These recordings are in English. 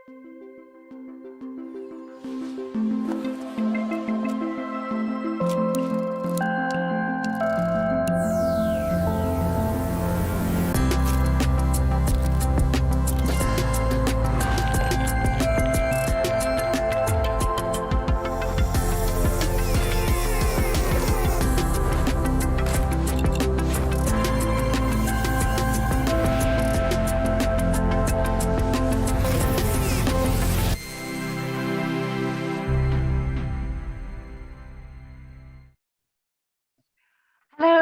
Hello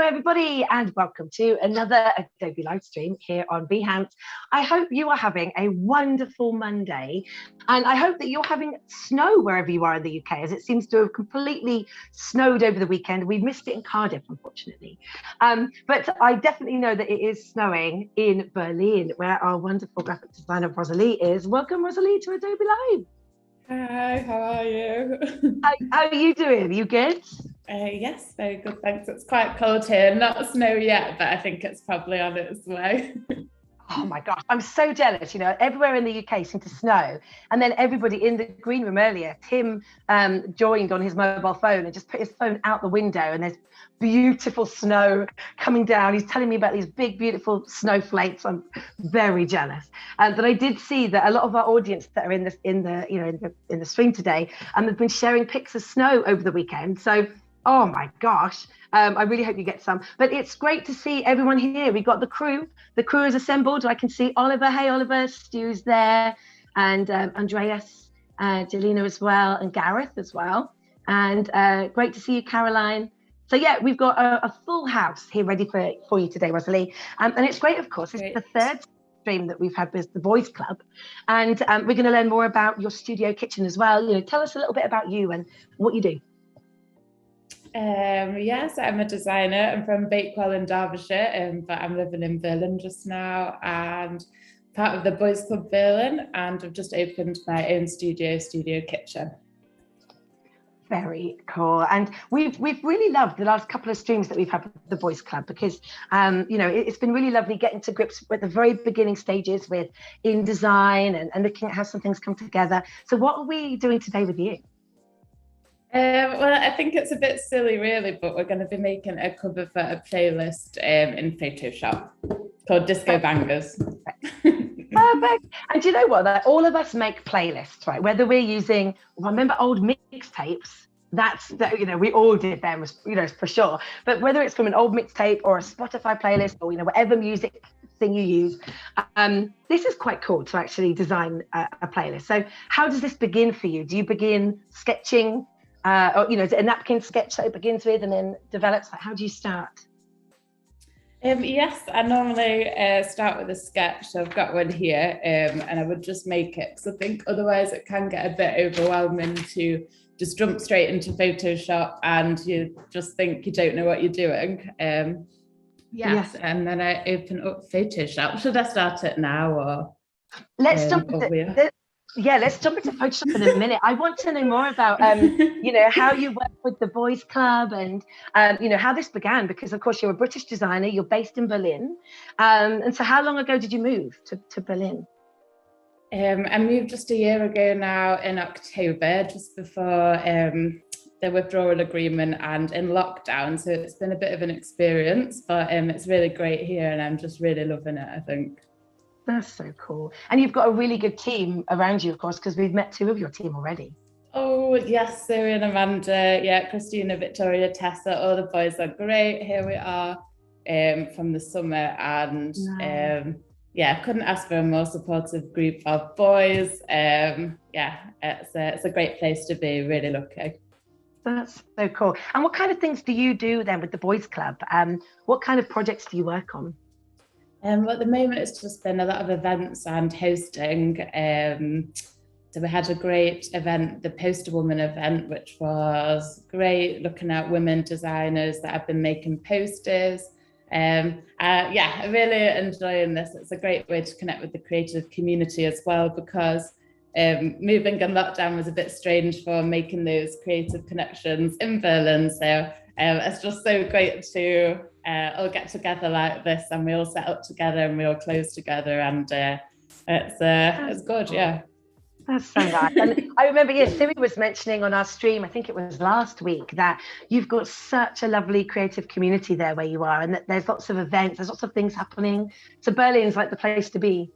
everybody and welcome to another Adobe live stream here on Behance. I hope you are having a wonderful Monday and I hope that you're having snow wherever you are in the UK, as it seems to have completely snowed over the weekend. We've missed it in Cardiff, unfortunately. But I definitely know that it is snowing in Berlin, where our wonderful graphic designer Rosalie is. Welcome, Rosalie, to Adobe Live. Hi, how are you? How are you doing? Are you good? Yes, very good, thanks. It's quite cold here, not snow yet, but I think it's probably on its way. Oh my gosh, I'm so jealous. You know, everywhere in the UK seemed to snow. And then everybody in the green room earlier, Tim joined on his mobile phone and just put his phone out the window and there's beautiful snow coming down. He's telling me about these big, beautiful snowflakes. I'm very jealous. But I did see that a lot of our audience that are in the stream today have been sharing pics of snow over the weekend. So, oh my gosh, I really hope you get some. But it's great to see everyone here. We've got the crew. The crew is assembled. I can see Oliver. Hey, Oliver. Stu's there. And Andreas, Jelena as well, and Gareth as well. And great to see you, Caroline. So yeah, we've got a full house here ready for you today, Rosalie. And it's great, of course. It's the third stream that we've had with the Boys Club. And we're going to learn more about your studio kitchen as well. You know, tell us a little bit about you and what you do. Yes, I'm a designer. I'm from Bakewell in Derbyshire, but I'm living in Berlin just now and part of the Boys Club Berlin, and I've just opened my own studio Kitchen. Very cool. And we've really loved the last couple of streams that we've had with the Boys Club because, you know, it's been really lovely getting to grips with the very beginning stages with InDesign and looking at how some things come together. So what are we doing today with you? Well, I think it's a bit silly really, but we're going to be making a cover for a playlist in Photoshop called Disco Bangers. Perfect. And do you know what? That all of us make playlists, right? Whether we're using, remember old mixtapes? You know, we all did them, you know, for sure. But whether it's from an old mixtape or a Spotify playlist or, you know, whatever music thing you use, this is quite cool to actually design a playlist. So how does this begin for you? Do you begin sketching? Or, you know, is it a napkin sketch that it begins with and then develops? Like, how do you start? Yes, I normally start with a sketch. So I've got one here and I would just make it because I think otherwise it can get a bit overwhelming to just jump straight into Photoshop and you just think you don't know what you're doing. Yes. And then I open up Photoshop. Should I start it now or? Let's jump into let's jump into Photoshop in a minute. I want to know more about, you know, how you work with the Boys Club and, you know, how this began, because of course you're a British designer, you're based in Berlin. And so how long ago did you move to Berlin? I moved just a year ago now in October, just before the withdrawal agreement and in lockdown. So it's been a bit of an experience, but it's really great here and I'm just really loving it, I think. That's so cool. And you've got a really good team around you, of course, because we've met two of your team already. Oh, yes, Zoe and Amanda, yeah, Christina, Victoria, Tessa, all the boys are great. Here we are from the summer and yeah, couldn't ask for a more supportive group of boys. Yeah, it's a great place to be, really lucky. That's so cool. And what kind of things do you do then with the Boys Club? What kind of projects do you work on? Well, at the moment, it's just been a lot of events and hosting. So we had a great event, the Poster Woman event, which was great, looking at women designers that have been making posters. Yeah, I'm really enjoying this. It's a great way to connect with the creative community as well, because moving in lockdown was a bit strange for making those creative connections in Berlin. So it's just so great to all get together like this, and we all set up together and we all close together, and it's good, yeah. That's so nice. And I remember, Siri was mentioning on our stream, I think it was last week, that you've got such a lovely creative community there where you are, and that there's lots of events, there's lots of things happening. So Berlin's like the place to be.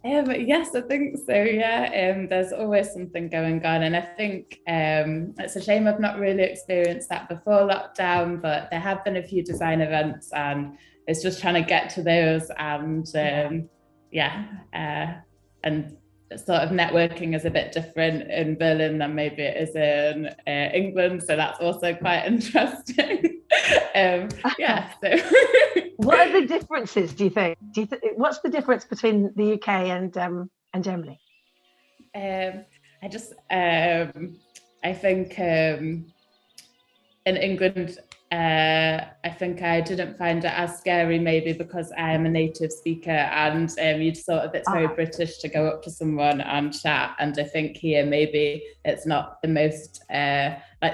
Yes, I think so. Yeah, there's always something going on, and I think it's a shame I've not really experienced that before lockdown. But there have been a few design events, and it's just trying to get to those, and and sort of networking is a bit different in Berlin than maybe it is in England, so that's also quite interesting. So. What are the differences, do you think? What's the difference between the UK and Germany? I think in England, I think I didn't find it as scary, maybe because I am a native speaker, and it's very British to go up to someone and chat. And I think here maybe it's not the most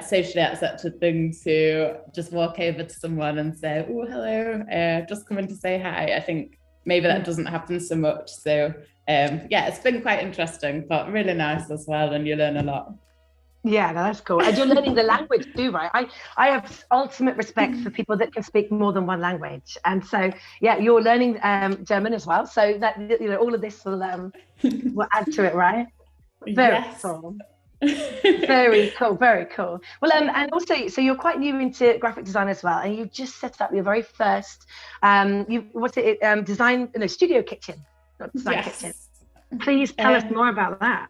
socially accepted thing to just walk over to someone and say, "Oh, hello, just coming to say hi." I think maybe that doesn't happen so much. So it's been quite interesting, but really nice as well, and you learn a lot. Yeah, no, that's cool. And you're learning the language too, right? I have ultimate respect for people that can speak more than one language. And so, you're learning German as well. So that, all of this will add to it, right? Very cool. Very cool, very cool. Well, and also, so you're quite new into graphic design as well, and you just set up your very first, Studio Kitchen, not Design Kitchen. Please tell us more about that.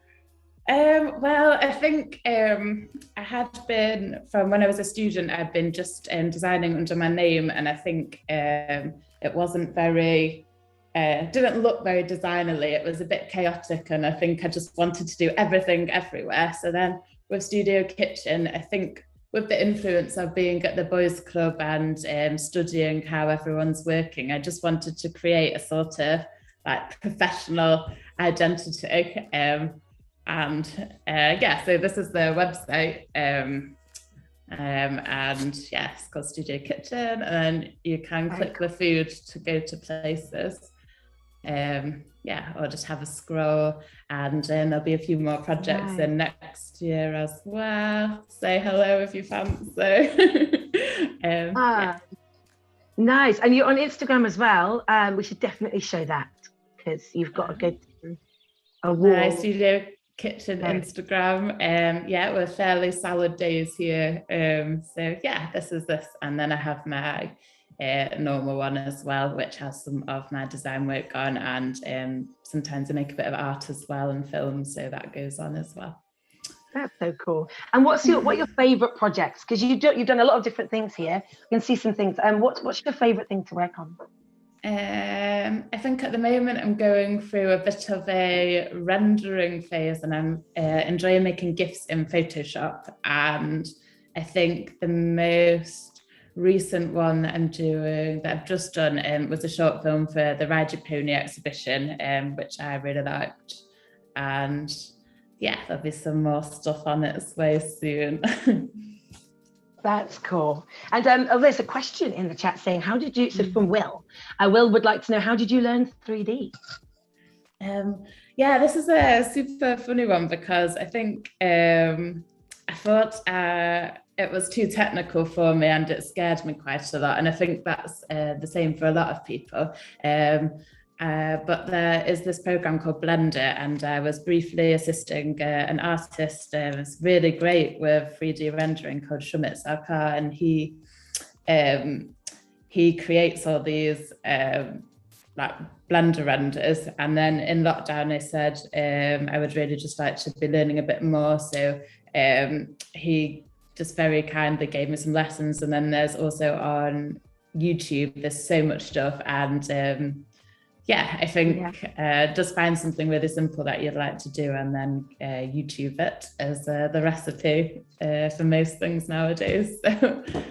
Well, I think I had been, from when I was a student, I'd been just designing under my name, and I think it wasn't very, didn't look very designerly. It was a bit chaotic, and I think I just wanted to do everything everywhere. So then with Studio Kitchen, I think with the influence of being at the boys club and studying how everyone's working, I just wanted to create a sort of like professional identity. So this is the website, and it's called Studio Kitchen, and you can click the food to go to places, or just have a scroll, and there'll be a few more projects in next year as well. Say hello if you fancy. Nice. And you're on Instagram as well. We should definitely show that, because you've got a good award. Studio Kitchen Instagram. We're fairly salad days here. This is this, and then I have my normal one as well, which has some of my design work on, and sometimes I make a bit of art as well and film, so that goes on as well. That's so cool. And what are your favorite projects? Because you've done a lot of different things here. You can see some things. And what's your favorite thing to work on? I think at the moment I'm going through a bit of a rendering phase, and I'm enjoying making GIFs in Photoshop. And I think the most recent one that I've just done was a short film for the Ride Your Pony exhibition, which I really liked. And there'll be some more stuff on its way soon. That's cool. And there's a question in the chat saying, how did you, so from Will, Will would like to know, how did you learn 3D? This is a super funny one, because I think I thought it was too technical for me, and it scared me quite a lot. And I think that's the same for a lot of people. But there is this program called Blender, and I was briefly assisting an artist who's really great with 3D rendering called Shumit Sarkar, and he creates all these like Blender renders. And then in lockdown, I said I would really just like to be learning a bit more, so he just very kindly gave me some lessons. And then there's also on YouTube, there's so much stuff, and I think just find something really simple that you'd like to do, and then YouTube it as the recipe for most things nowadays. So,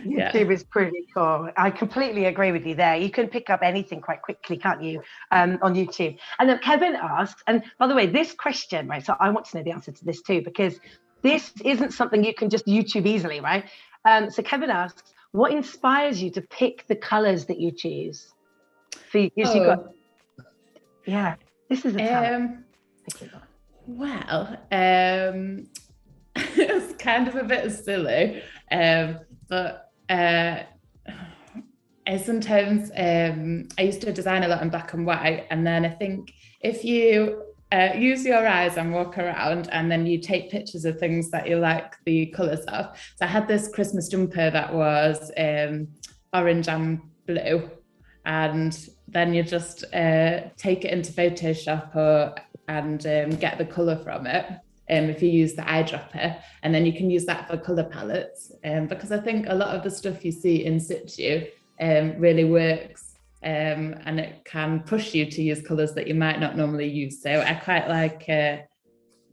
YouTube is pretty cool. I completely agree with you there. You can pick up anything quite quickly, can't you, on YouTube? And then Kevin asks, and by the way, this question, right, so I want to know the answer to this too, because this isn't something you can just YouTube easily, right? So Kevin asks, what inspires you to pick the colors that you choose? This is a talent. Well, it's kind of a bit silly, but I sometimes I used to design a lot in black and white, and then I think if you use your eyes and walk around, and then you take pictures of things that you like the colours of. So I had this Christmas jumper that was orange and blue, and then you just take it into Photoshop and get the colour from it. If you use the eyedropper, and then you can use that for colour palettes, because I think a lot of the stuff you see in situ really works, and it can push you to use colours that you might not normally use. So I quite like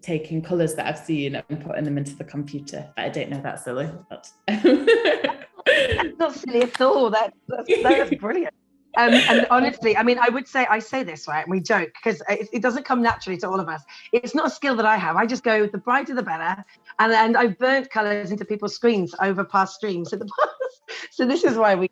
taking colours that I've seen and putting them into the computer. But I don't know, that's silly. But That's not silly at all. That's brilliant. And honestly, I mean, I say this, right, and we joke because it doesn't come naturally to all of us. It's not a skill that I have. I just go, the brighter the better. And I've burnt colours into people's screens over past streams in the past. So this is why we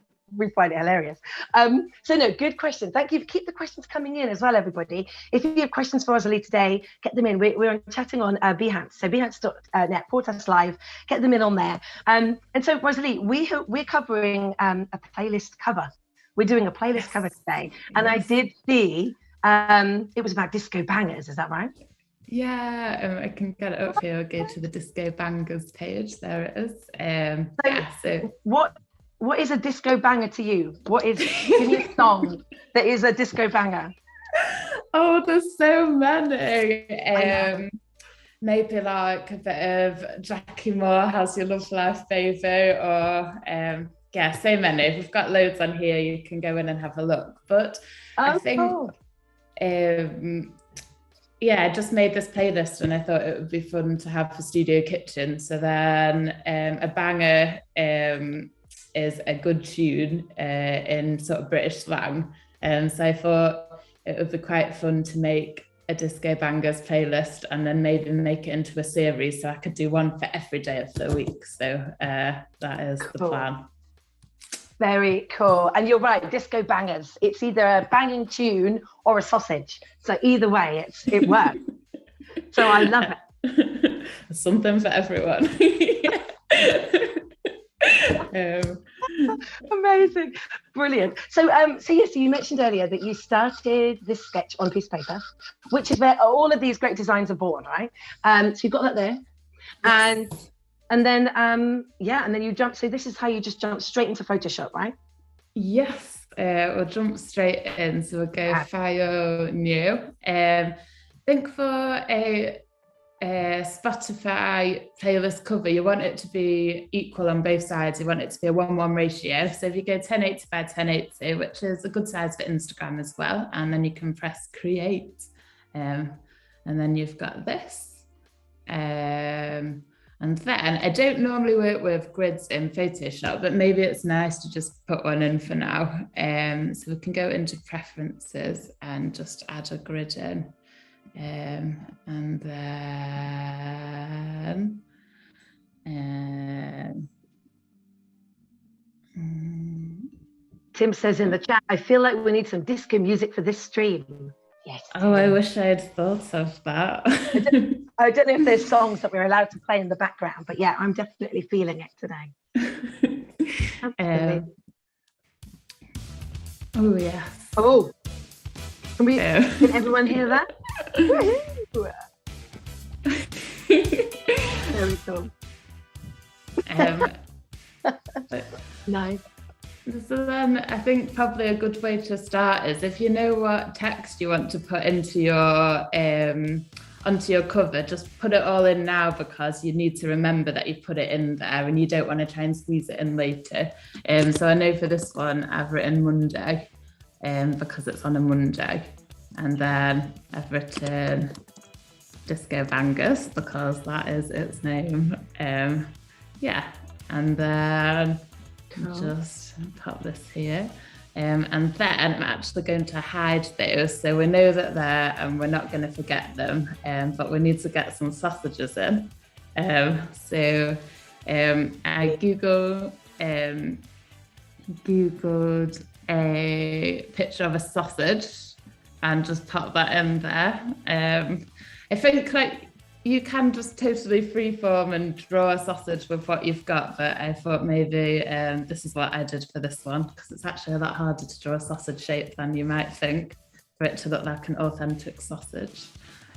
find it hilarious. So no, good question. Thank you. Keep the questions coming in as well, everybody. If you have questions for Rosalie today, get them in. We're chatting on Behance, so behance.net, /us live. Get them in on there. And so Rosalie, we're covering a playlist cover. We're doing a playlist cover today, and I did see it was about disco bangers. Is that right? Yeah, I can get it up here. I'll go to the disco bangers page. There it is. So what is a disco banger to you? Give me a song that is a disco banger. Oh, there's so many. Maybe like a bit of Jackie Moore, How's Your Love Life, Baby, or yeah, so many. We've got loads on here. You can go in and have a look. But I think, I just made this playlist, and I thought it would be fun to have for Studio Kitchen. So then a banger is a good tune in sort of British slang. So I thought it would be quite fun to make a disco bangers playlist, and then maybe make it into a series, so I could do one for every day of the week. So that is the plan. Very cool. And you're right, disco bangers. It's either a banging tune or a sausage. So either way, it works. So I love it. Something for everyone. Amazing. Brilliant. So yes, you mentioned earlier that you started this sketch on a piece of paper, which is where all of these great designs are born, right? So you've got that there. Yes. And then, and then you jump. So this is how you just jump straight into Photoshop, right? Yes, we'll jump straight in. So we'll go File, New. I think for a Spotify playlist cover, you want it to be equal on both sides. You want it to be a 1:1 ratio. So if you go 1080 by 1080, which is a good size for Instagram as well, and then you can press Create, and then you've got this. And then I don't normally work with grids in Photoshop, but maybe it's nice to just put one in for now. So we can go into preferences and just add a grid in. And then Tim says in the chat, I feel like we need some disco music for this stream. Yes. Oh, I wish I had thought of that. I don't know if there's songs that we're allowed to play in the background, but yeah, I'm definitely feeling it today. Absolutely. Oh, yes. Oh, can everyone hear that? Very cool. Nice. So then I think probably a good way to start is if you know what text you want to put into your onto your cover, just put it all in now, because you need to remember that you put it in there and you don't want to try and squeeze it in later. So I know for this one I've written Monday because it's on a Monday, and then I've written Disco Bangers because that is its name. And then just pop this here. And then I'm actually going to hide those so we know that they're and we're not going to forget them, but we need to get some sausages in. So I googled a picture of a sausage and just pop that in there. I think like you can just totally freeform and draw a sausage with what you've got, but I thought maybe this is what I did for this one, because it's actually a lot harder to draw a sausage shape than you might think for it to look like an authentic sausage.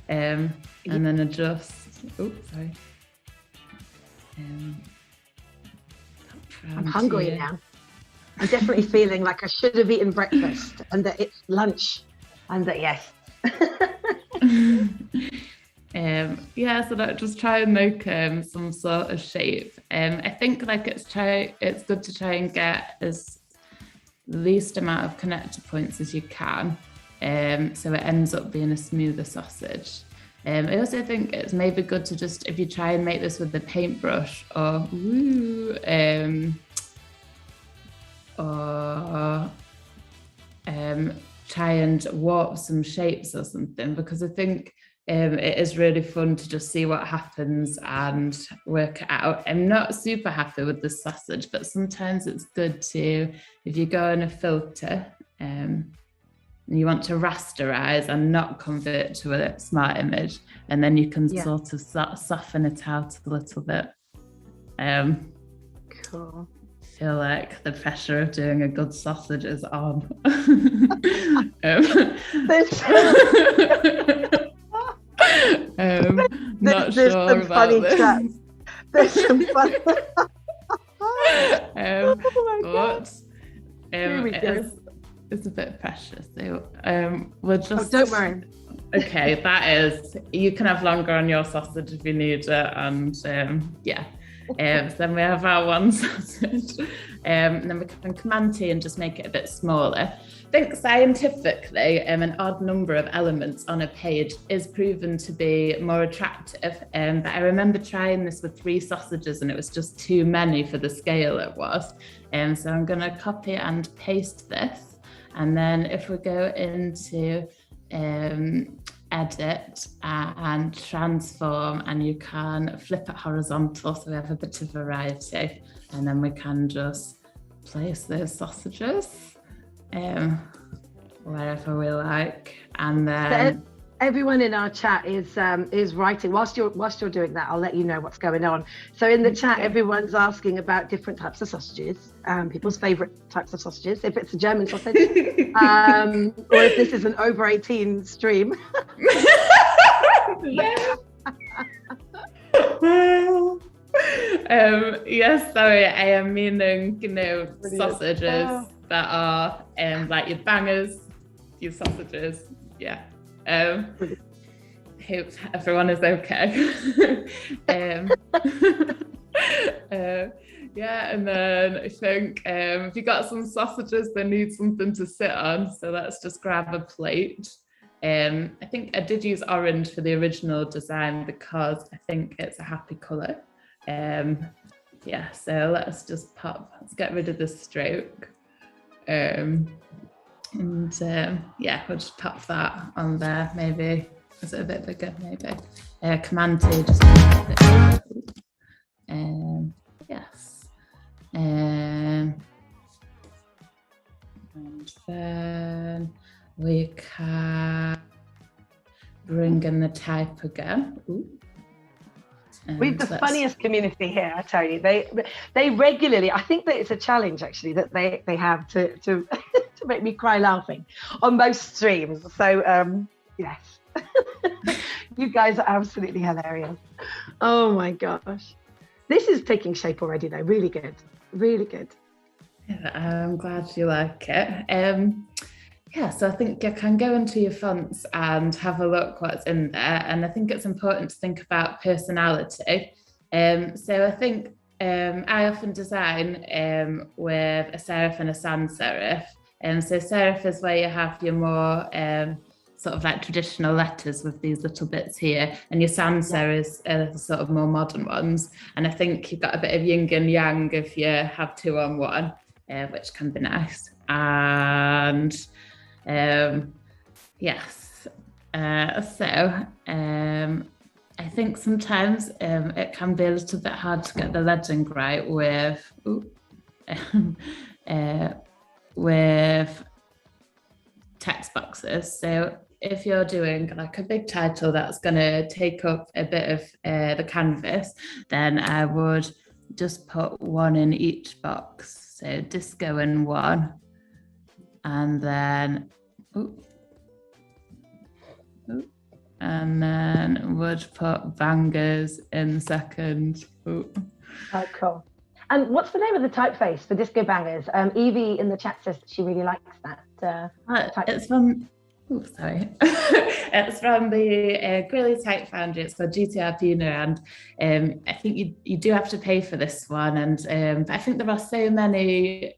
And then adjust. Oh, sorry. I'm hungry now. I'm definitely feeling like I should have eaten breakfast and that it's lunch and that, yes. So that just try and make some sort of shape. I think like it's good to try and get as least amount of connector points as you can, so it ends up being a smoother sausage. I also think it's maybe good to just, if you try and make this with a paintbrush or try and warp some shapes or something, because I think it is really fun to just see what happens and work it out. I'm not super happy with the sausage, but sometimes it's good to, if you go in a filter and you want to rasterize and not convert to a smart image, and then you can sort of soften it out a little bit. Cool. Feel like the pressure of doing a good sausage is on. Not there's sure some about funny this. chats. There's some fun. It's a bit precious, so we'll just. Oh, don't worry. Okay, that is. You can have longer on your sausage if you need it, and so then we have our one sausage, and then we can Command T and just make it a bit smaller. I think scientifically, an odd number of elements on a page is proven to be more attractive. But I remember trying this with 3 sausages and it was just too many for the scale it was. So I'm going to copy and paste this. And then if we go into edit and transform, and you can flip it horizontal so we have a bit of variety, and then we can just place those sausages wherever we like, and then so everyone in our chat is writing. Whilst you're doing that, I'll let you know what's going on. So in the chat, everyone's asking about different types of sausages, people's favorite types of sausages, if it's a German sausage, or if this is an over 18 stream. Yes, sorry, I am meaning, sausages that are like your bangers, your sausages. Hope everyone is okay. And then I think if you got some sausages, they need something to sit on, so let's just grab a plate. I think I did use orange for the original design because I think it's a happy colour. So let's get rid of the stroke. We'll just pop that on there. Maybe is it a bit bigger? Maybe Command T just make it a bit bigger. Yes. And then we can bring in the type again. We've the funniest community here, I tell you. They regularly, I think that it's a challenge actually that they have to to make me cry laughing on most streams. So yes. You guys are absolutely hilarious. Oh my gosh. This is taking shape already though. Really good. Really good. Yeah, I'm glad you like it. So I think you can go into your fonts and have a look what's in there. And I think it's important to think about personality. So I think I often design with a serif and a sans serif. So serif is where you have your more sort of like traditional letters with these little bits here, and your sans serif are sort of more modern ones. And I think you've got a bit of yin and yang if you have 2 on 1, which can be nice. And I think sometimes it can be a little bit hard to get the lettering right with text boxes. So if you're doing like a big title that's going to take up a bit of the canvas, then I would just put one in each box. So disco in one, and then and then would put bangers in the second. Oh, cool. And what's the name of the typeface for Disco Bangers? Evie in the chat says she really likes that. It's from, it's from the Grilly Type Foundry. It's called GTR Pino, and I think you do have to pay for this one. And I think there are so many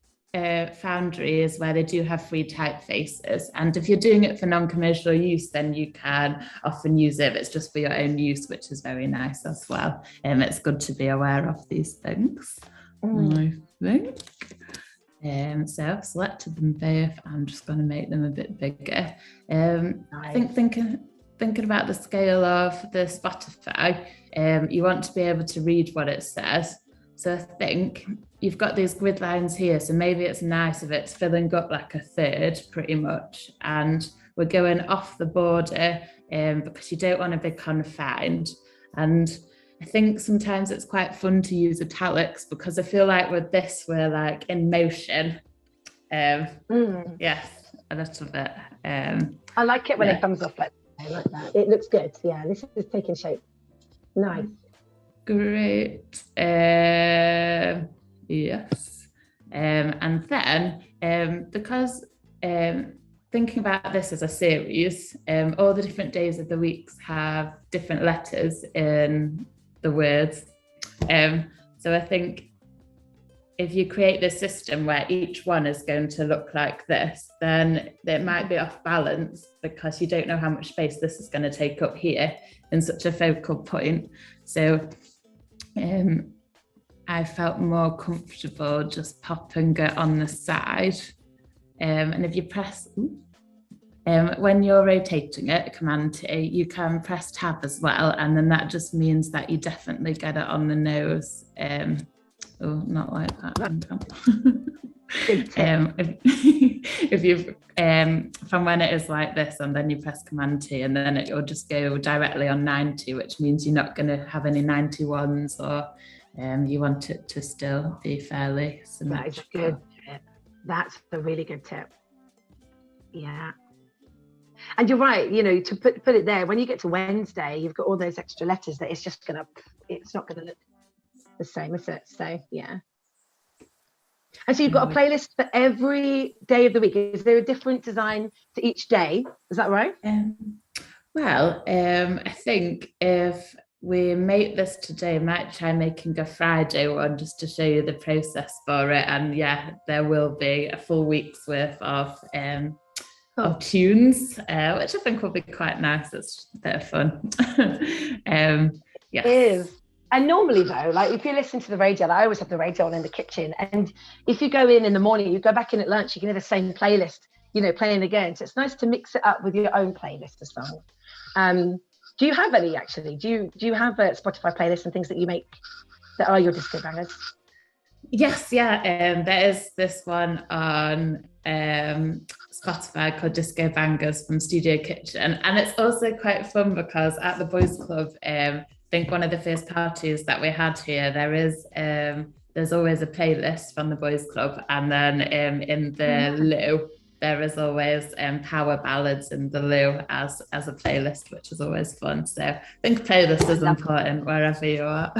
foundries where they do have free typefaces, and if you're doing it for non-commercial use, then you can often use it. It's just for your own use, which is very nice as well. It's good to be aware of these things. I think. So I've selected them both. I'm just going to make them a bit bigger. Nice. I think thinking about the scale of the Spotify, you want to be able to read what it says. So I think you've got these grid lines here, so maybe it's nice if it's filling up like a third pretty much, and we're going off the border because you don't want to be confined. And I think sometimes it's quite fun to use italics because I feel like with this we're like in motion. Yes, a little bit. I like it when it comes off like that. It looks good. Yeah, this is taking shape. Nice. Great. Yes. And then because thinking about this as a series, all the different days of the weeks have different letters in the words. So I think if you create this system where each one is going to look like this, then it might be off balance because you don't know how much space this is going to take up here in such a focal point. So I felt more comfortable just popping it on the side. And if you press, when you're rotating it, Command T, you can press Tab as well. And then that just means that you definitely get it on the nose. Not like that. If you from when it is like this, and then you press Command T, and then it will just go directly on 90, which means you're not going to have any 91s, or you want it to still be fairly symmetrical. That is a good tip. That's a really good tip. Yeah. And you're right, to put it there, when you get to Wednesday, you've got all those extra letters that it's not going to look the same, is it? So, yeah. And so you've got a playlist for every day of the week. Is there a different design to each day? Is that right? I think if we make this today, I might try making a Friday one just to show you the process for it. And yeah, there will be a full week's worth of tunes, which I think will be quite nice. It's a bit of fun. Yes. It is. And normally though, like if you listen to the radio, I always have the radio on in the kitchen. And if you go in the morning, you go back in at lunch, you can hear the same playlist, playing again. So it's nice to mix it up with your own playlist as well. Do you have any actually? Do you have a Spotify playlist and things that you make that are your disco bangers? Yes, yeah. There is this one on Spotify called Disco Bangers from Studio Kitchen, and it's also quite fun because at the boys club, I think one of the first parties that we had here, there's always a playlist from the boys club, and then in the loo there is always power ballads in the loo as a playlist, which is always fun. So I think playlist is important wherever you are.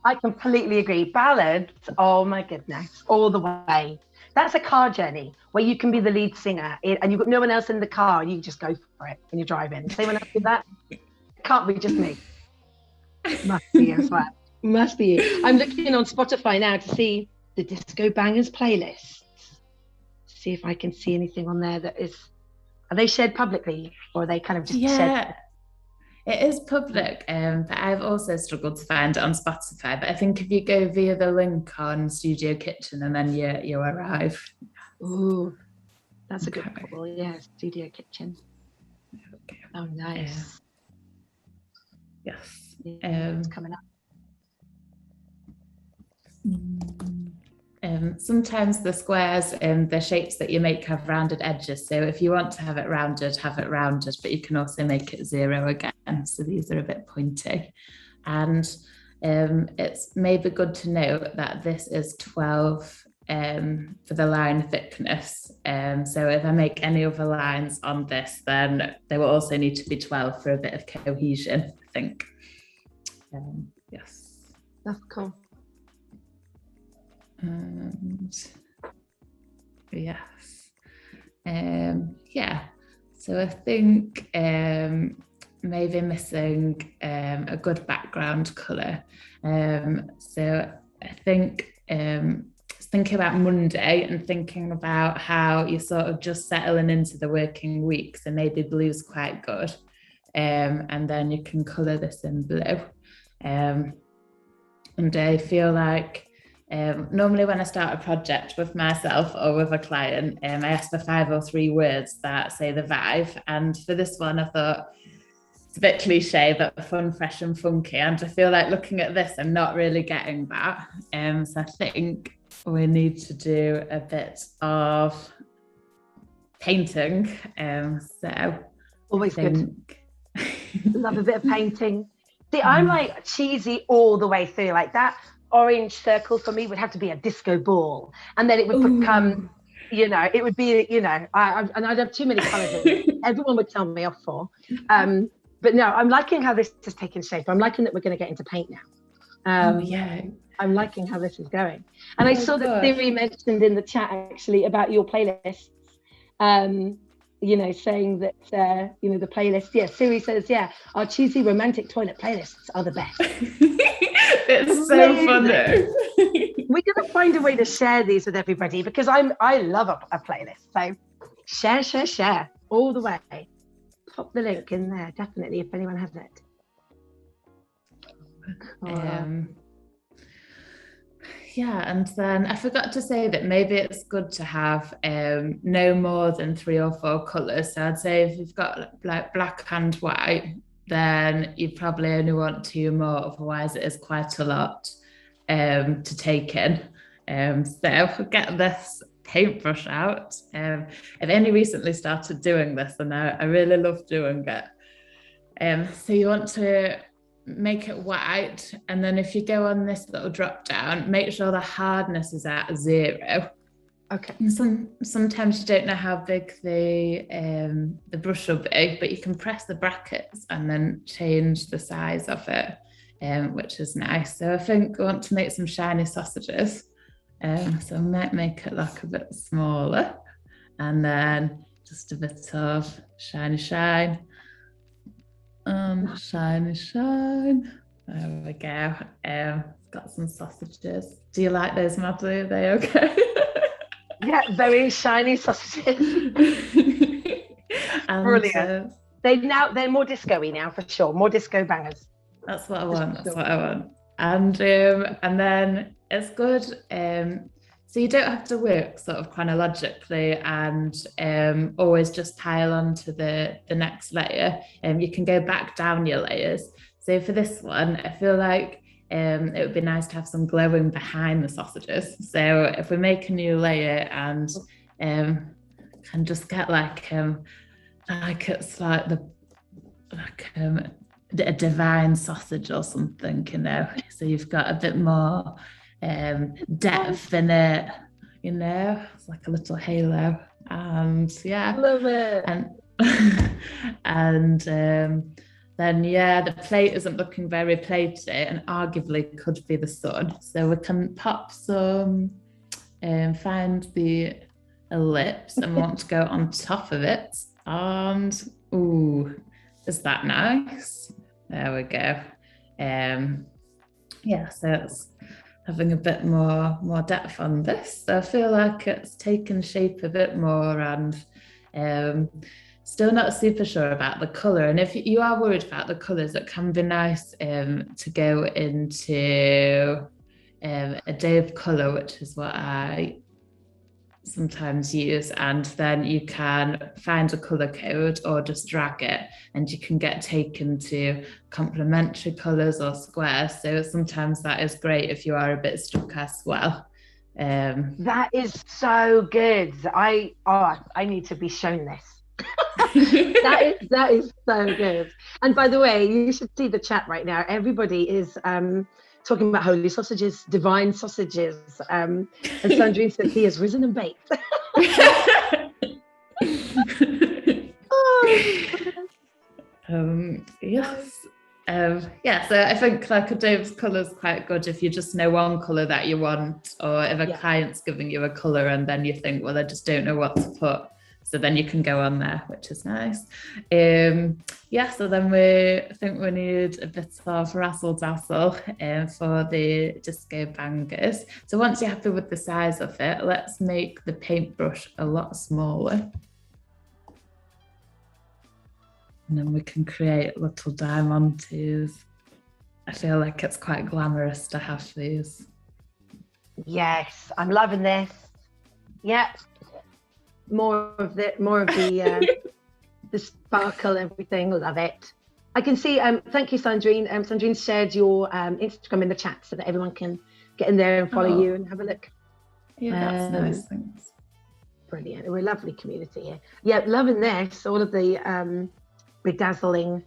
I completely agree. Ballads, oh my goodness, all the way. That's a car journey where you can be the lead singer and you've got no one else in the car and you just go for it when you're driving. Does anyone else do that? It can't be just me. Must be as well. Must be you. I'm looking on Spotify now to see the Disco Bangers playlists. See if I can see anything on there that is. Are they shared publicly or are they kind of just shared? It is public, but I've also struggled to find it on Spotify. But I think if you go via the link on Studio Kitchen and then you arrive. Ooh, that's a good call. Yeah, Studio Kitchen. Okay. Oh, nice. Yes. It's coming up. Sometimes the squares and the shapes that you make have rounded edges. So if you want to have it rounded, but you can also make it 0 again. So these are a bit pointy. And it's maybe good to note that this is 12 for the line thickness. So if I make any other lines on this, then they will also need to be 12 for a bit of cohesion, I think. Yes. That's cool. And yes. Yeah. So I think maybe missing a good background colour. So I think thinking about Monday and thinking about how you're sort of just settling into the working week. So maybe blue's quite good. And then you can colour this in blue. And I feel like normally when I start a project with myself or with a client, I ask for 5 or 3 words that say the vibe. And for this one, I thought it's a bit cliche, but fun, fresh and funky. And I feel like looking at this, I'm not really getting that. So I think we need to do a bit of painting. So always good. Love a bit of painting. See, I'm like cheesy all the way through. Like that orange circle for me would have to be a disco ball, and then it would become, you know, it would be, you know, and I'd have too many colours. Everyone would tell me off for. But no, I'm liking how this has taken shape. I'm liking that we're going to get into paint now. Yeah. I'm liking how this is going. And I saw that Siri mentioned in the chat actually about your playlists. You know, saying that, you know, the playlist, yeah, Siri says, yeah, our cheesy romantic toilet playlists are the best. It's so funny. We're going to find a way to share these with everybody because I love a playlist. So share all the way. Pop the link in there, definitely, if anyone has it. Yeah, and then I forgot to say that maybe it's good to have no more than 3 or 4 colours. So I'd say if you've got like black and white, then you probably only want 2 more, otherwise it is quite a lot to take in. So get this paintbrush out. I've only recently started doing this and I really love doing it. So you want to make it white, and then if you go on this little drop down, make sure the hardness is at 0. Okay. Sometimes you don't know how big the brush will be, but you can press the brackets and then change the size of it, which is nice. So I think we want to make some shiny sausages. So I might make it like a bit smaller, and then just a bit of shiny shine. Shiny shine. There we go. Got some sausages. Do you like those, Maddy? Are they okay? Yeah, very shiny sausages. And, brilliant. They're more disco-y now for sure. More disco bangers. That's what I want. That's what I want. And then it's good. So you don't have to work sort of chronologically and always just pile onto the next layer. You can go back down your layers. So for this one, I feel like it would be nice to have some glowing behind the sausages. So if we make a new layer and can just get like it's like a divine sausage or something, you know. So you've got a bit more depth in it, you know. It's like a little halo, and yeah, love it. And then yeah, the plate isn't looking very platey, and arguably could be the sun. So we can pop some, find the ellipse, and want to go on top of it. And ooh, is that nice? There we go. Yeah, so it's having a bit more depth on this. So I feel like it's taken shape a bit more, and still not super sure about the colour. And if you are worried about the colours, it can be nice to go into Adobe colour, which is what I sometimes use, and then you can find a colour code or just drag it and you can get taken to complementary colours or squares. So sometimes that is great if you are a bit stuck as well. That is so good. I need to be shown this. That is so good. And by the way, you should see the chat right now. Everybody is talking about holy sausages, divine sausages. And Sandrine said he has risen and baked. Yes. So I think like Adobe's colour is quite good if you just know one colour that you want, or if a client's giving you a colour and then you think, well, I just don't know what to put. So then you can go on there, which is nice. So then I think we need a bit of razzle dazzle for the disco bangers. So once you're happy with the size of it, let's make the paintbrush a lot smaller. And then we can create little diamantes. I feel like it's quite glamorous to have these. Yes, I'm loving this. Yeah. More of the the sparkle, everything. Love it. I can see. Thank you, Sandrine. Sandrine shared your Instagram in the chat so that everyone can get in there and follow you and have a look. Yeah, that's nice. Thanks. Brilliant. We're a lovely community here. Yeah, loving this. All of the bedazzling.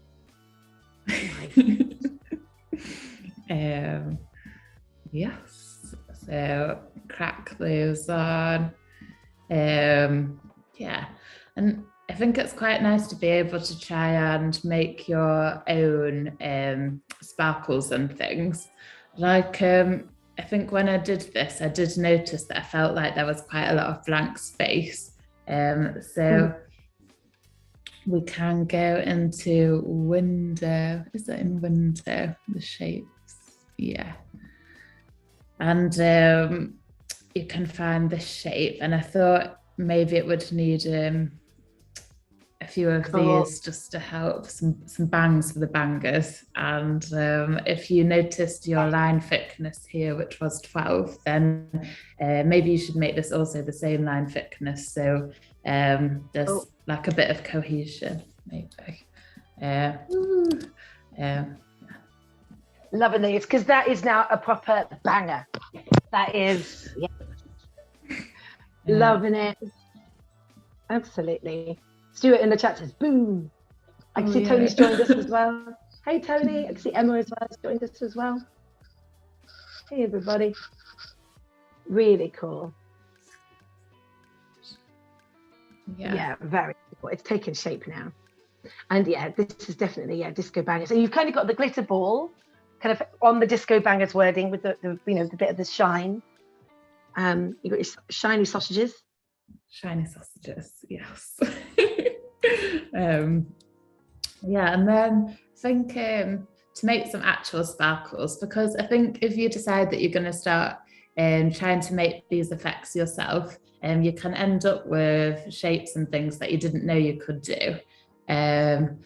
Yes. So crack those on. And I think it's quite nice to be able to try and make your own sparkles and things. Like I think when I did this, I did notice that I felt like there was quite a lot of blank space. We can go into window. Is it in window? The shapes, yeah. And you can find this shape, and I thought maybe it would need a few of these just to help, some bangs for the bangers. And if you noticed your line thickness here, which was 12, then maybe you should make this also the same line thickness, so there's like a bit of cohesion, maybe. Loving these, because that is now a proper banger. That is, loving it. Absolutely. Stuart in the chat says, boom. I can see Tony's joined us as well. Hey, Tony. I can see Emma as well has joined us as well. Hey, everybody. Really cool. Yeah, very cool. It's taken shape now. And yeah, this is definitely, disco bangers. So you've kind of got the glitter ball kind of on the disco bangers wording with the the bit of the shine. You've got your shiny sausages. Shiny sausages, yes. And then I think to make some actual sparkles, because I think if you decide that you're going to start trying to make these effects yourself, you can end up with shapes and things that you didn't know you could do. And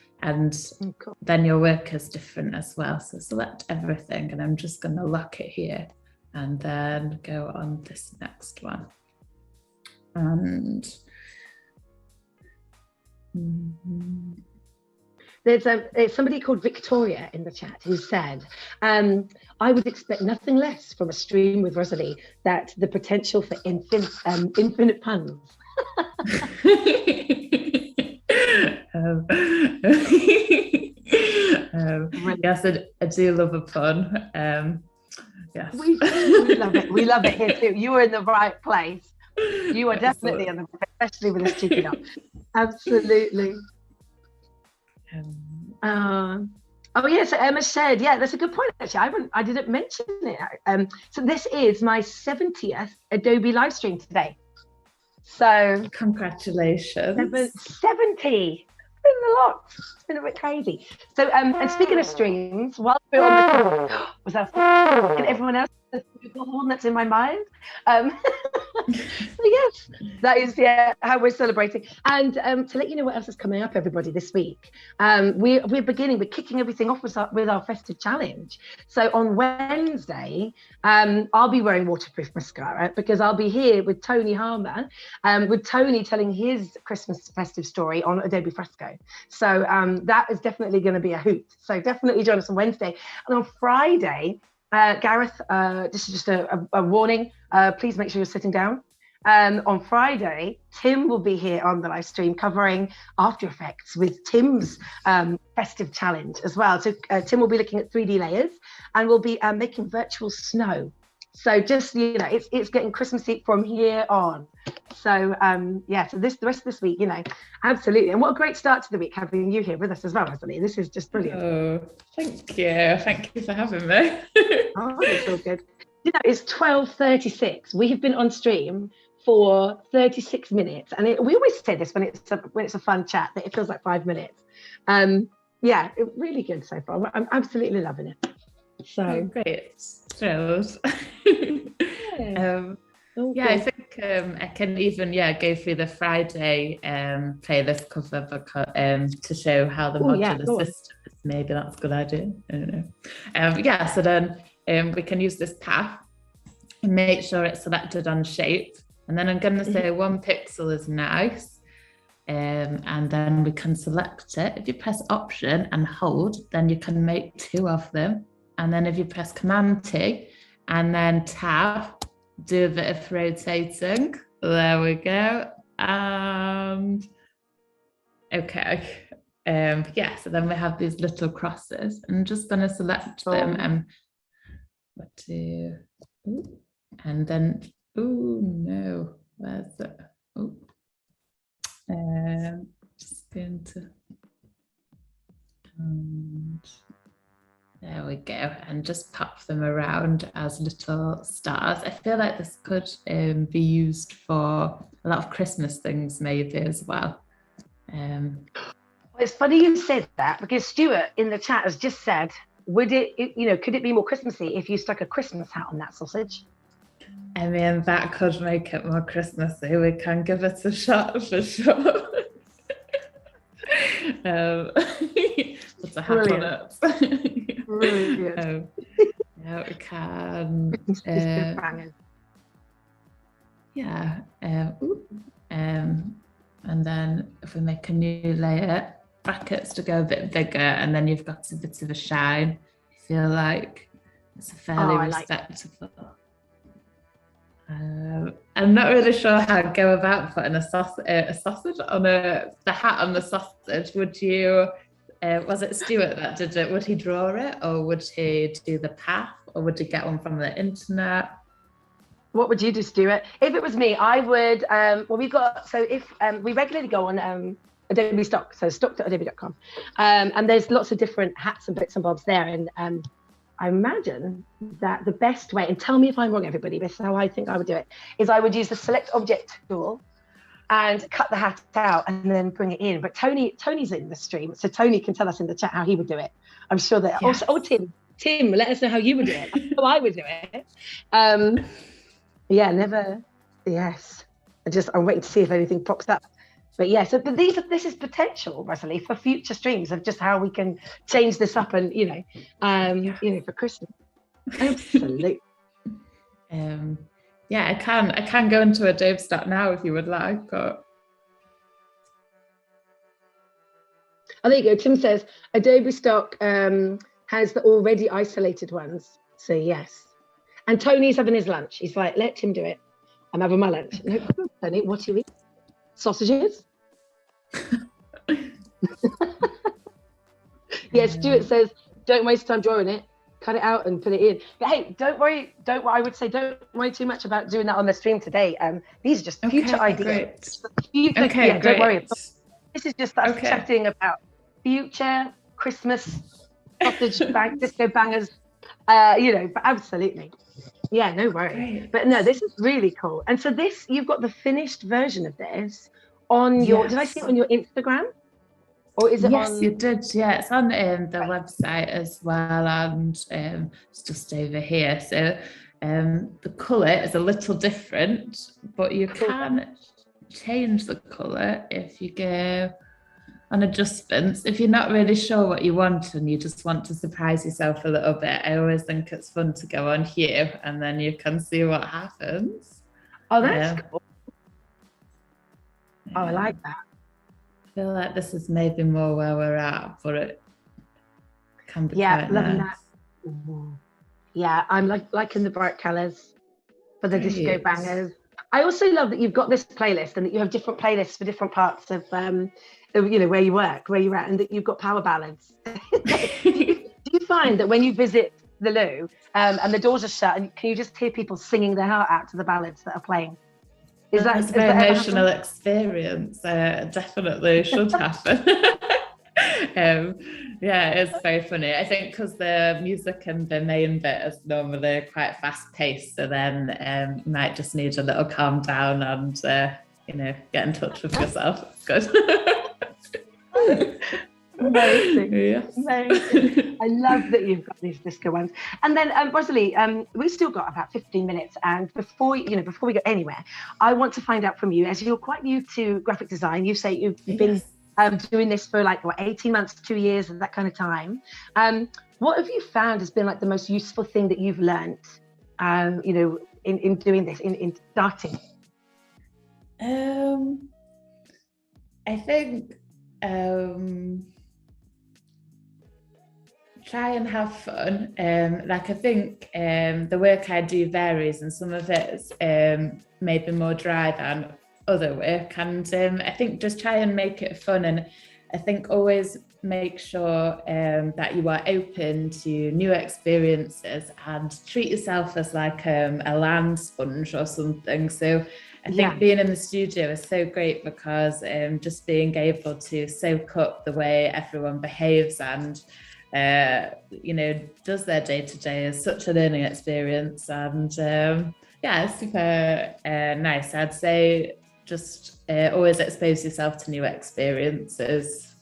then your work is different as well. So select everything, and I'm just going to lock it here and then go on this next one. And there's somebody called Victoria in the chat who said, I would expect nothing less from a stream with Rosalie, that the potential for infinite puns. Yes, I do love a pun. Yes. We love it. We love it here too. You are in the right place. You are definitely in the, especially with this chicken up. Absolutely. So Emma said, that's a good point actually. I didn't mention it. So this is my 70th Adobe live stream today. So congratulations. 70. It's been a lot. It's been a bit crazy. So and speaking of streams, while we're on the was that and everyone else the horn that's in my mind. So yes, that is how we're celebrating. And to let you know what else is coming up, everybody, this week, we're kicking everything off with our festive challenge. So on Wednesday, I'll be wearing waterproof mascara because I'll be here with Tony Harmer, with Tony telling his Christmas festive story on Adobe Fresco. So that is definitely going to be a hoot. So definitely join us on Wednesday. And on Friday, Gareth, this is just a warning. Please make sure you're sitting down. On Friday, Tim will be here on the live stream covering After Effects with Tim's festive challenge as well. So Tim will be looking at 3D layers and we'll be making virtual snow. So just, it's getting Christmassy from here on. So so the rest of this week, absolutely. And what a great start to the week having you here with us as well, Rosalie. This is just brilliant. Oh, thank you. Thank you for having me. Oh, it's all good. It's 12:36. We have been on stream for 36 minutes. And we always say this when it's a fun chat, that it feels like 5 minutes. Really good so far. I'm absolutely loving it. So great. Thrilled. I think I can even go through the Friday playlist cover to show how the modular system is. Maybe that's a good idea. I don't know. So then we can use this path and make sure it's selected on shape. And then I'm going to say 1 pixel is nice. And then we can select it. If you press Option and hold, then you can make 2 of them. And then if you press Command T and then Tab, do a bit of rotating. There we go. And okay. So then we have these little crosses. I'm just going to select them and and then no, where's it? Just going to there we go, and just pop them around as little stars. I feel like this could be used for a lot of Christmas things maybe as well. It's funny you said that, because Stuart in the chat has just said, could it be more Christmassy if you stuck a Christmas hat on that sausage? I mean, that could make it more Christmassy. We can give it a shot for sure. Put a hat on it. Brilliant. We can. And then if we make a new layer, brackets to go a bit bigger, and then you've got a bit of a shine. I feel like it's a fairly respectable. I'm not really sure how to go about putting a sausage on the hat on the sausage. Would you? Was it Stuart that did it? Would he draw it, or would he do the path, or would he get one from the internet? What would you do, Stuart? If it was me, I would. We regularly go on Adobe Stock, so stock.adobe.com, and there's lots of different hats and bits and bobs there, and I imagine that the best way, and tell me if I'm wrong, everybody, this is how I think I would do it, is I would use the Select Object tool and cut the hat out and then bring it in. But Tony's in the stream, so Tony can tell us in the chat how he would do it. I'm sure that. Yes. Tim, let us know how you would do it. That's how I would do it. Yes. I'm waiting to see if anything pops up. But yeah, so this is potential, Rosalie, for future streams of just how we can change this up and, for Christmas. Absolutely. I can go into Adobe Stock now if you would like. Or... Oh, there you go. Tim says Adobe Stock has the already isolated ones. So yes. And Tony's having his lunch. He's like, let Tim do it. I'm having my lunch. No problem, Tony. What do you eat? Sausages? Yeah, Stuart says, don't waste time drawing it. Cut it out and put it in. But hey, don't worry. I would say don't worry too much about doing that on the stream today. These are just future ideas. Great. Don't worry. This is just us chatting about future Christmas sausage disco bangers. But absolutely. Yeah, no worry. Great. But no, this is really cool. And so you've got the finished version of this on your, did I see it on your Instagram? Or is it on? Yes, you did. Yeah, it's on the website as well, and it's just over here. So the colour is a little different, but you can change the colour if you go on adjustments. If you're not really sure what you want and you just want to surprise yourself a little bit, I always think it's fun to go on here and then you can see what happens. Oh, that's cool. Oh, I like that. I feel like this is maybe more where we're at, but it can be quite loving nice. That. Yeah, I'm liking the bright colours for the disco Great. bangers. I also love that you've got this playlist and that you have different playlists for different parts of where you work, where you're at, and that you've got power ballads. Do you find that when you visit the loo and the doors are shut, and can you just hear people singing their heart out to the ballads that are playing? That's a very emotional experience. Definitely should happen. Yeah, it's very funny. I think because the music and the main bit is normally quite fast paced, so then you might just need a little calm down and get in touch with yourself. It's good. Amazing. Yes. Amazing. I love that you've got these disco ones. And then Rosalie, we've still got about 15 minutes, and before we go anywhere, I want to find out from you, as you're quite new to graphic design. You say you've been doing this for 18 months, 2 years, that kind of time. What have you found has been the most useful thing that you've learned in doing this, in starting? I think try and have fun. I think the work I do varies, and some of it's maybe more dry than other work, and I think just try and make it fun, and I think always make sure that you are open to new experiences and treat yourself as a land sponge or something. So I think being in the studio is so great because just being able to soak up the way everyone behaves and does their day-to-day is such a learning experience, and it's super nice. I'd say just always expose yourself to new experiences.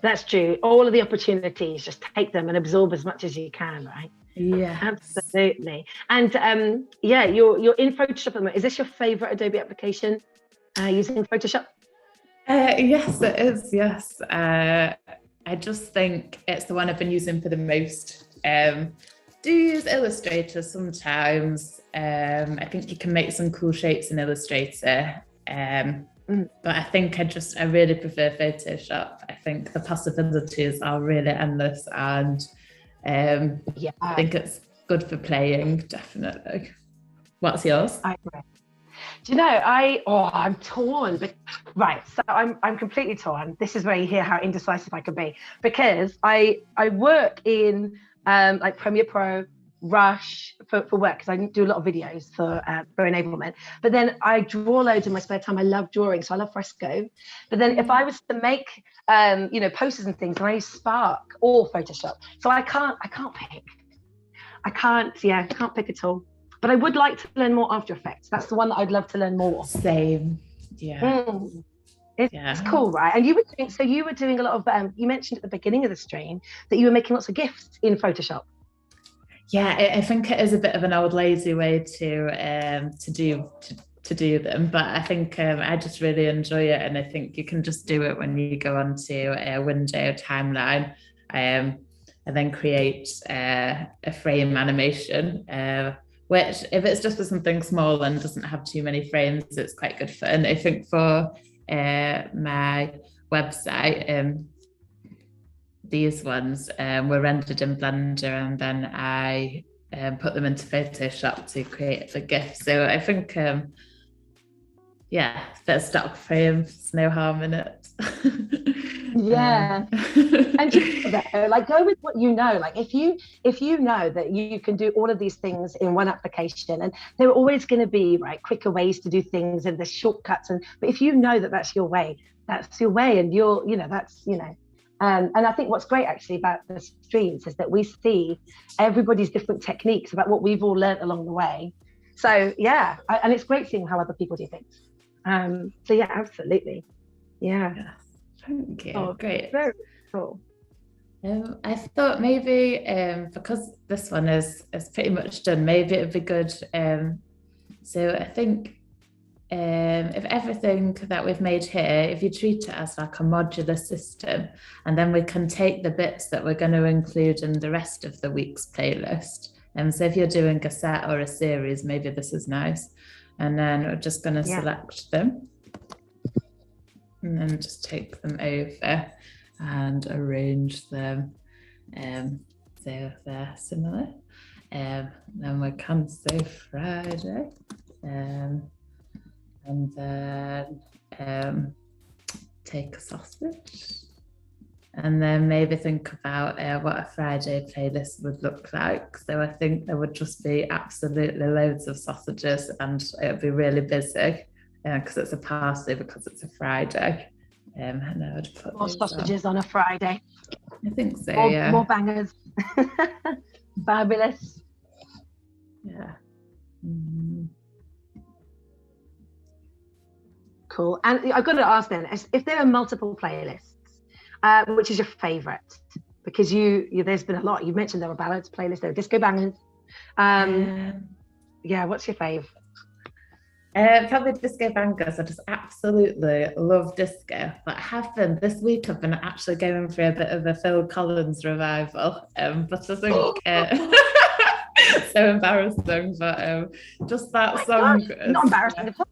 That's true. All of the opportunities, just take them and absorb as much as you can, right? Yeah, absolutely. And you're in Photoshop at the moment. Is this your favorite Adobe application, using Photoshop? Yes, it is. Yes. I just think it's the one I've been using for the most. Do use Illustrator sometimes. I think you can make some cool shapes in Illustrator. But I think I really prefer Photoshop. I think the possibilities are really endless, and I think it's good for playing, definitely. What's yours? I agree. Do you know, I'm torn, but so I'm completely torn. This is where you hear how indecisive I could be, because I work in Premiere Pro, Rush for work, because I do a lot of videos for enablement. But then I draw loads in my spare time. I love drawing, so I love fresco. But then if I was to make posters and things, then I use Spark or Photoshop. So I can't pick. I can't pick at all. But I would like to learn more After Effects. That's the one that I'd love to learn more. Same. Yeah. It's cool, right? And you were doing a lot of, you mentioned at the beginning of the stream that you were making lots of GIFs in Photoshop. Yeah, I think it is a bit of an old lazy way to do them, but I think I just really enjoy it, and I think you can just do it when you go onto a window timeline, and then create a frame animation. Which, if it's just for something small and doesn't have too many frames, it's quite good fun. I think for my website, these ones were rendered in Blender, and then I put them into Photoshop to create the GIF. So I think, there's stock frame, there's no harm in it. And go with what you know. If you know that you can do all of these things in one application, and there are always going to be quicker ways to do things, and the shortcuts, but if you know that that's your way, and and I think what's great actually about the streams is that we see everybody's different techniques about what we've all learned along the way. So and it's great seeing how other people do things. Absolutely. Thank you. Great. Very cool. I thought maybe because this one is pretty much done, maybe it'd be good. So I think if everything that we've made here, if you treat it as a modular system, and then we can take the bits that we're going to include in the rest of the week's playlist. So if you're doing a set or a series, maybe this is nice. And then we're just going to select them, and then just take them over and arrange them So they're similar. Then we can say Friday. And then take a sausage. And then maybe think about what a Friday playlist would look like. So I think there would just be absolutely loads of sausages, and it would be really busy because it's a party, because it's a Friday. And I would put more sausages on a Friday. I think so, More bangers. Fabulous. Yeah. Cool. And I've got to ask then, if there are multiple playlists, which is your favourite? Because you there's been a lot. You mentioned there were ballads playlists, there were disco bangers. Yeah, what's your fave? Probably disco bangers. I just absolutely love disco. But this week I've been actually going through a bit of a Phil Collins revival. But I think so embarrassing. But just that song. Gosh, not embarrassing at all.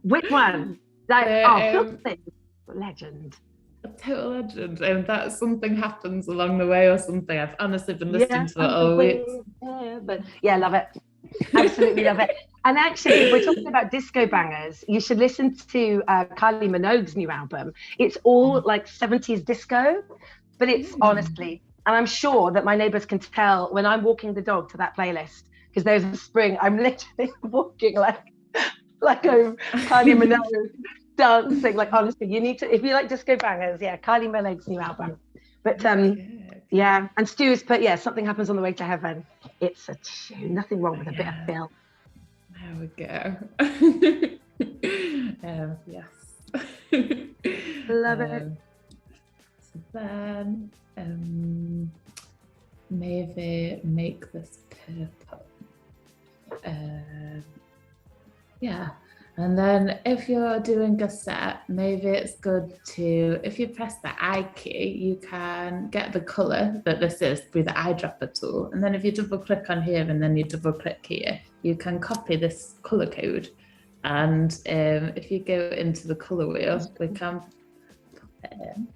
Which one? Phil Collins, legend. A total legend. And that something happens along the way or something. I've honestly been listening to it all week. But yeah, love it. Absolutely love it. And actually, if we're talking about disco bangers, you should listen to Kylie Minogue's new album. It's all like 70s disco, but it's honestly, and I'm sure that my neighbours can tell when I'm walking the dog to that playlist, because there's a spring, I'm literally walking like I'm Kylie Minogue dancing. Like, honestly, you need to, if you like disco bangers, Kylie Minogue's new album. But yeah, and Stu has put, Something Happens on the Way to Heaven. It's a tune, nothing wrong with a bit of Phil. There we go. Yes. Love it. So then, maybe make this purple. And then if you're doing a set, maybe it's good to, if you press the I key, you can get the colour that this is through the eyedropper tool. And then if you double click on here and then you double click here, you can copy this colour code. And if you go into the colour wheel, we can put it in,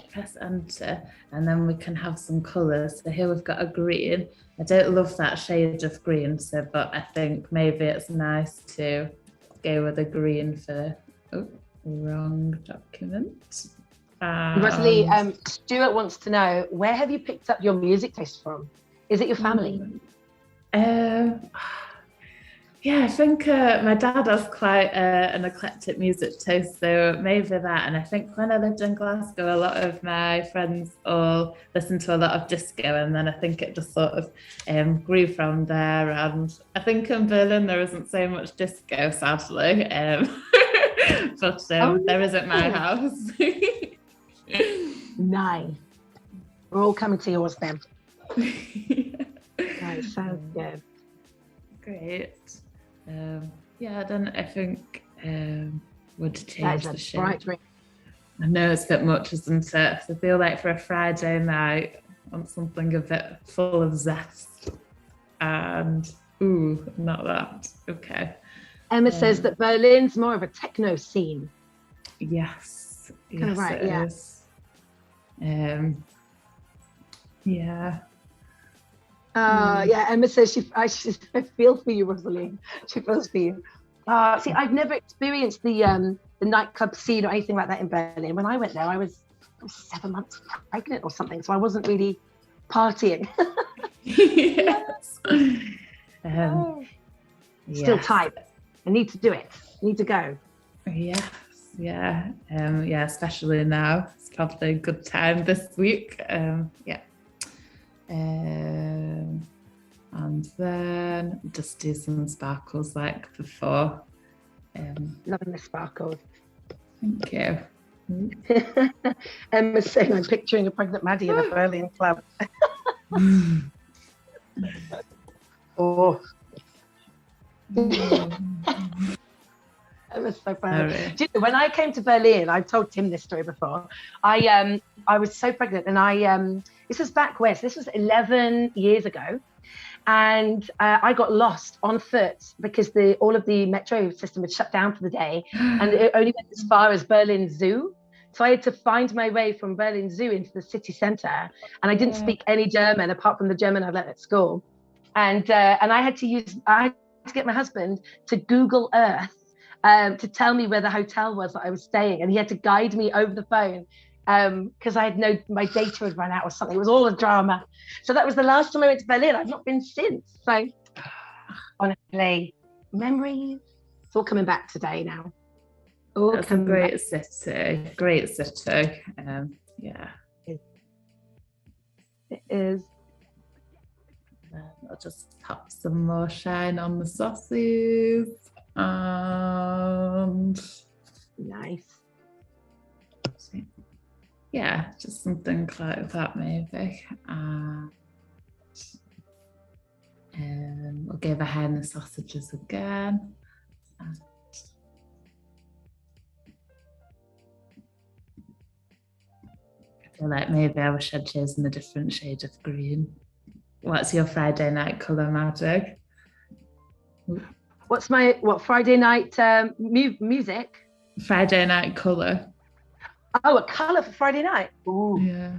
press enter, and then we can have some colours. So here we've got a green. I don't love that shade of green, but I think maybe it's nice to go with a green for, wrong document. Rosalie, Stuart wants to know, where have you picked up your music taste from? Is it your family? Yeah, I think my dad has quite an eclectic music taste, so maybe that. And I think when I lived in Glasgow, a lot of my friends all listened to a lot of disco, and then I think it just sort of grew from there. And I think in Berlin there isn't so much disco, sadly, but there is at my house. Nice. We're all coming to yours then. Nice, sounds good. Great. Then I think would change the shape. Bright ring. I know it's a bit much, isn't it? So I feel like for a Friday night, I want something a bit full of zest. And not that. Okay. Emma says that Berlin's more of a techno scene. Yes. Kind of right, yeah. Is. Yeah. Emma says I feel for you, Rosalie. She feels for you. See, I've never experienced the nightclub scene or anything like that in Berlin. When I went there, I was 7 months pregnant or something, so I wasn't really partying. Yes. Still tight. I need to do it. I need to go. Yes. Yeah. Especially now. It's probably a good time this week. And then just do some sparkles like before. Loving the sparkles. Thank you. Emma's saying I'm picturing a pregnant Maddy in a Berlin club. It was so funny. When I came to Berlin, I told Tim this story before. I was so pregnant, and this was back west. This was 11 years ago, and I got lost on foot because all of the metro system had shut down for the day, and it only went as far as Berlin Zoo. So I had to find my way from Berlin Zoo into the city centre, and I didn't speak any German apart from the German I learned at school. And I had to get my husband to Google Earth to tell me where the hotel was that I was staying, and he had to guide me over the phone because my data had run out or something. It was all a drama. So that was the last time I went to Berlin. I've not been since. So honestly, memories. It's all coming back today now. That's a great city. Great city. Yeah. It is. I'll just pop some more shine on the sauces. And nice. Yeah, just something like that maybe. We'll go behind the sausages again. I feel like maybe I wish I'd chosen a different shade of green. What's your Friday night colour, Maddy? What's Friday night music? Friday night colour. Oh, a colour for Friday night. Ooh. Yeah.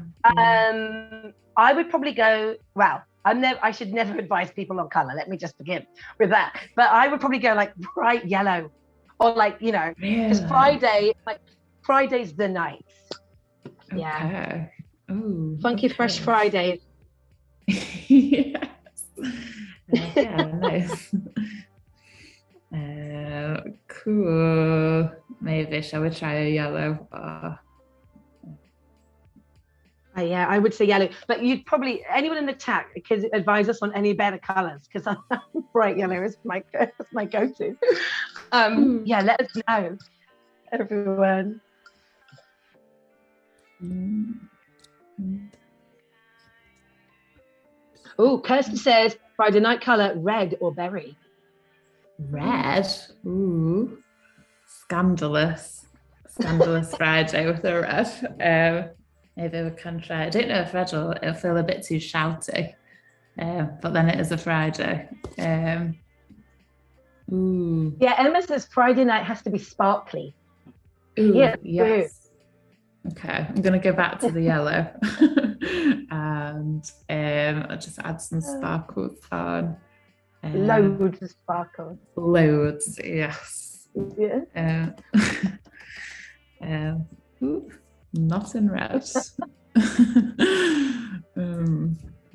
I would probably go. Well, I should never advise people on colour. Let me just begin with that. But I would probably go like bright yellow, or like because Friday's the night. Okay. Yeah. Ooh. Funky okay. Fresh Friday. Yes. Yeah, nice. Cool. Maybe shall we try a yellow? Yeah, I would say yellow, but you'd probably anyone in the chat could advise us on any better colours because bright yellow is my go-to. Yeah, let us know, everyone. Oh, Kirsty says Friday night colour red or berry. Red. Ooh, scandalous Friday with a red. Maybe we can try. I don't know if red it'll feel a bit too shouty, but then it is a Friday. Ooh. Yeah, Emma says Friday night has to be sparkly. Ooh, yeah, yes. Okay, I'm gonna go back to the yellow, and I'll just add some sparkles on. Loads of sparkles. Loads, yes. Yeah. Ooh, not in red.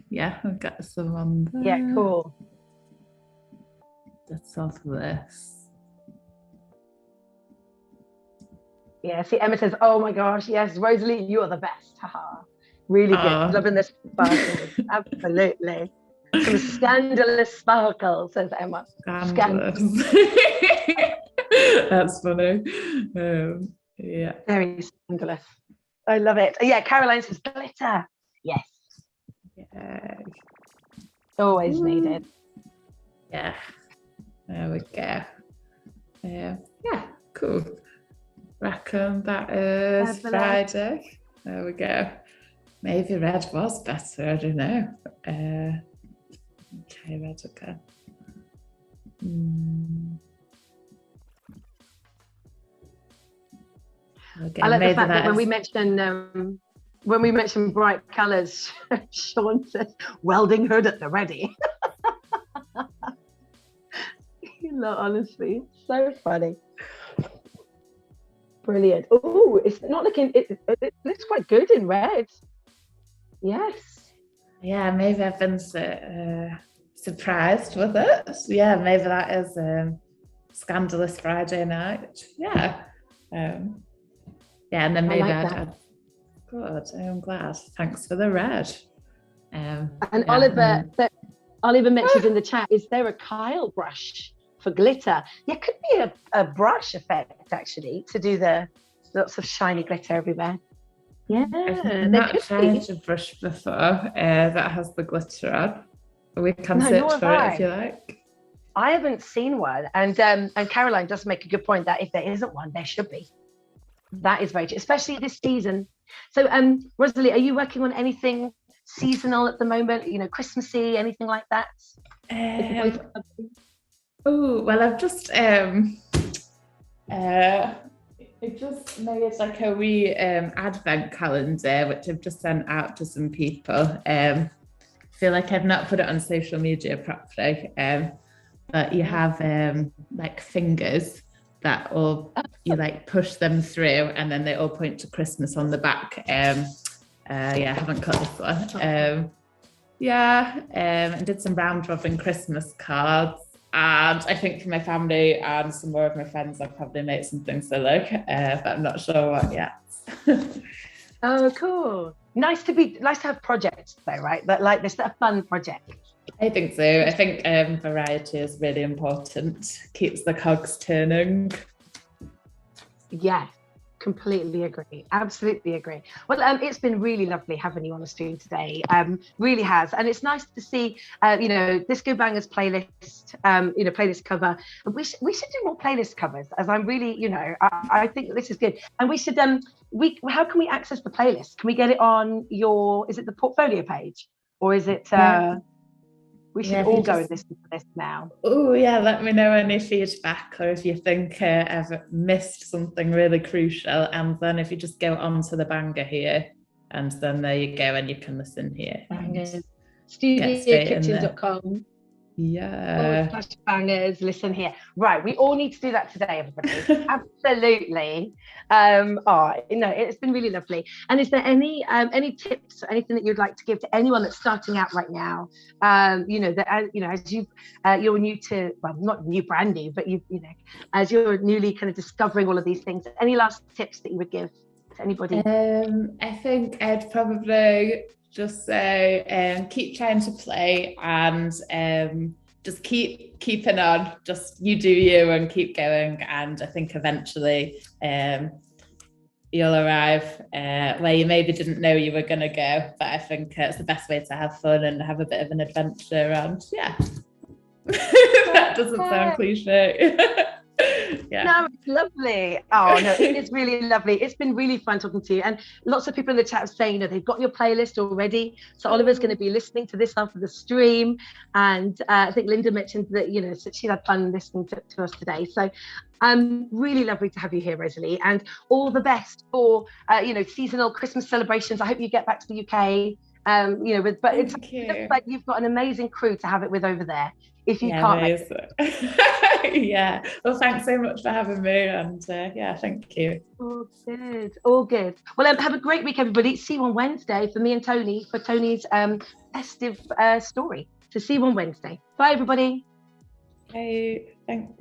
Yeah, I'll get some on there. Yeah, cool. That's off this. Yeah, see, Emma says, oh my gosh, yes, Rosalie, you are the best. Haha. Really good. Loving this sparkles. Absolutely. Some scandalous sparkle, says Emma. Scandalous. That's funny. Yeah. Very scandalous. I love it. Yeah, Caroline says glitter. Yes. Yeah. Always needed. Yeah. There we go. Yeah, cool. Reckon that is Friday. There we go. Maybe red was better, I don't know. Okay, red again. Okay, I like the fact that when we mention bright colours, Sean says welding hood at the ready. Honestly, so funny. Brilliant. Oh, it's not looking. It looks quite good in red. Yes. Yeah, maybe I've been surprised with it. Yeah, maybe that is scandalous Friday night. Yeah. Yeah, and then maybe I'd good. I'm glad. Thanks for the red. And Oliver mentioned in the chat, is there a Kyle brush for glitter? Yeah, could be a brush effect actually to do the lots of shiny glitter everywhere. Yeah, I've not tried a brush before that has the glitter on. We can search for it if you like. I haven't seen one, and Caroline does make a good point that if there isn't one, there should be. That is very true, especially this season. So, Rosalie, are you working on anything seasonal at the moment? You know, Christmassy, anything like that? Oh well, I've just I just made like a wee advent calendar, which I've just sent out to some people. Feel like I've not put it on social media properly. But you have like fingers that all you like push them through, and then they all point to Christmas on the back. Yeah, I haven't cut this one. And did some round robin Christmas cards. And I think for my family and some more of my friends, I'll probably make something silly, but I'm not sure what yet. Oh, cool. Nice to have projects though, right? But like this, a fun project. I think so. I think variety is really important. Keeps the cogs turning. Yeah, completely agree. Absolutely agree. Well, it's been really lovely having you on the stream today. Really has, and it's nice to see, Disco Bangers playlist, playlist cover. We should do more playlist covers, as I'm really, I think this is good, and we should how can we access the playlist? Can we get it on is it the portfolio page, or is it? We should all go and listen to this now. Oh yeah, let me know any feedback, or if you think I've missed something really crucial. And then if you just go onto the banger here, and then there you go, and you can listen here. StudioKitchen.com. Yeah. /bangers, listen here. Right, we all need to do that today, everybody. Absolutely. It's been really lovely. And is there any tips or anything that you'd like to give to anyone that's starting out right now? As you're new to, well, not new, brand new, but as you're newly kind of discovering all of these things. Any last tips that you would give to anybody? I think I'd probably just say keep trying to play, and just keeping on. Just you do you and keep going, and I think eventually you'll arrive where you maybe didn't know you were going to go. But I think it's the best way to have fun and have a bit of an adventure. And yeah, that doesn't sound cliche. Yeah. No, it's lovely. Oh no, it's really lovely. It's been really fun talking to you, and lots of people in the chat are saying they've got your playlist already. So Oliver's going to be listening to this after the stream, and I think Linda mentioned that she had fun listening to us today. So really lovely to have you here, Rosalie, and all the best for seasonal Christmas celebrations. I hope you get back to the UK. But it looks like you've got an amazing crew to have it with over there. If you can't make it. Yeah. Well, thanks so much for having me, and thank you. All good. Well, have a great week, everybody. See you on Wednesday for me and Tony for Tony's festive story. So see you on Wednesday. Bye, everybody. Hey, thanks.